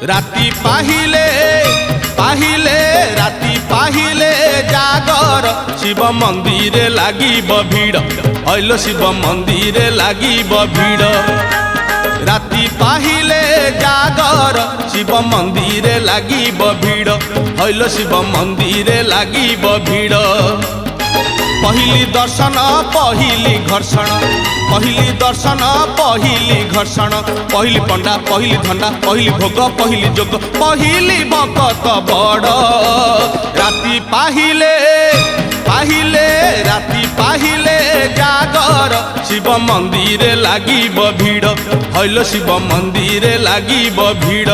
राति पाहिले पाहिले राति पाहिले जागर शिव मंदिर लागिब भीड़ हइलो शिव मंदिर लागिब भीड़ राति पाहिले जागर शिव मंदिर लागिब भीड़ हइलो शिव मंदिर लागिब भीड़ पहिली दर्शन पहिली घर्षण पहिली दर्शन पहिली घर्षण पहिली पंडा पहिली धंडा पहिली भोग पहिली जोग पहिली भक्त बड़ राति पाहिले पाहिले राति पाहिले जागर शिव मंदिर लागिब भीड़ हइलो शिव मंदिर लागिब भीड़।